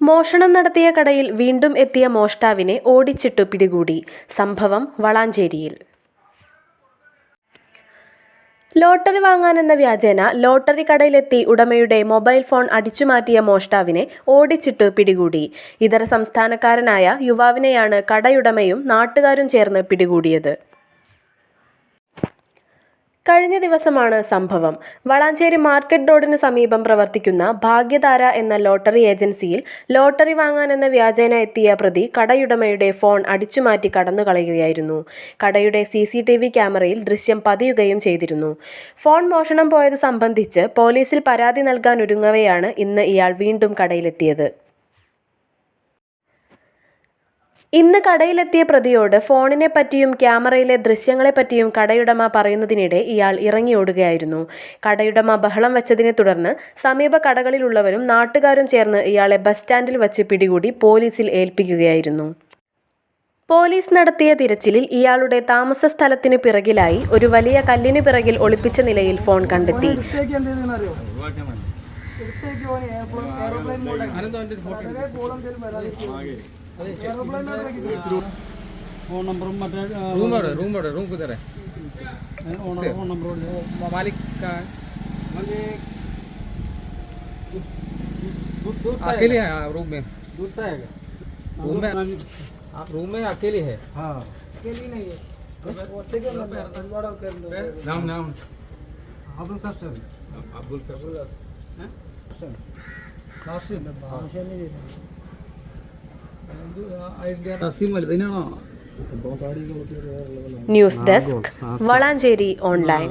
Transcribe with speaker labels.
Speaker 1: മോഷണം നടത്തിയ കടയിൽ വീണ്ടും എത്തിയ മോഷ്ടാവിനെ ഓടിച്ചിട്ടു പിടികൂടി. സംഭവം വളാഞ്ചേരിയിൽ. ലോട്ടറി വാങ്ങാനെന്ന വ്യാജേന ലോട്ടറി കടയിലെത്തി ഉടമയുടെ മൊബൈൽ ഫോൺ അടിച്ചുമാറ്റിയ മോഷ്ടാവിനെ ഓടിച്ചിട്ടു പിടികൂടി. ഇതര സംസ്ഥാനക്കാരനായ യുവാവിനെയാണ് കടയുടമയും നാട്ടുകാരും ചേർന്ന് പിടികൂടിയത്. കഴിഞ്ഞ ദിവസമാണ് സംഭവം. വളാഞ്ചേരി മാർക്കറ്റ് റോഡിന് സമീപം പ്രവർത്തിക്കുന്ന ഭാഗ്യധാര എന്ന ലോട്ടറി ഏജൻസിയിൽ ലോട്ടറി വാങ്ങാനെന്ന വ്യാജേന എത്തിയ പ്രതി കടയുടമയുടെ ഫോൺ അടിച്ചുമാറ്റി കടന്നുകളയുകയായിരുന്നു. കടയുടെ CCTV ക്യാമറയിൽ ദൃശ്യം പതിയുകയും ചെയ്തിരുന്നു. ഫോൺ മോഷണം പോയത് സംബന്ധിച്ച് പോലീസിൽ പരാതി നൽകാനൊരുങ്ങവെയാണ് ഇന്ന് ഇയാൾ വീണ്ടും കടയിലെത്തിയത്. ഇന്ന് കടയിലെത്തിയ പ്രതിയോട് ഫോണിനെ പറ്റിയും ക്യാമറയിലെ ദൃശ്യങ്ങളെപ്പറ്റിയും കടയുടമ പറയുന്നതിനിടെ ഇയാൾ ഇറങ്ങിയോടുകയായിരുന്നു. കടയുടമ ബഹളം വെച്ചതിനെ തുടർന്ന് സമീപ കടകളിലുള്ളവരും നാട്ടുകാരും ചേർന്ന് ഇയാളെ ബസ് സ്റ്റാൻഡിൽ വച്ച് പിടികൂടി പോലീസിൽ ഏൽപ്പിക്കുകയായിരുന്നു. പോലീസ് നടത്തിയ തിരച്ചിലിൽ ഇയാളുടെ താമസ സ്ഥലത്തിന് പിറകിലായി ഒരു വലിയ കല്ലിന് പിറകിൽ ഒളിപ്പിച്ച നിലയിൽ ഫോൺ കണ്ടെത്തി.
Speaker 2: फोन नंबर रूम किधर है? फोन नंबर मालिक का अकेले है रूम में? रूम में अकेले है? हाँ अकेली नहीं है. नाम Abdul Qasim.
Speaker 1: News desk Valanchery online.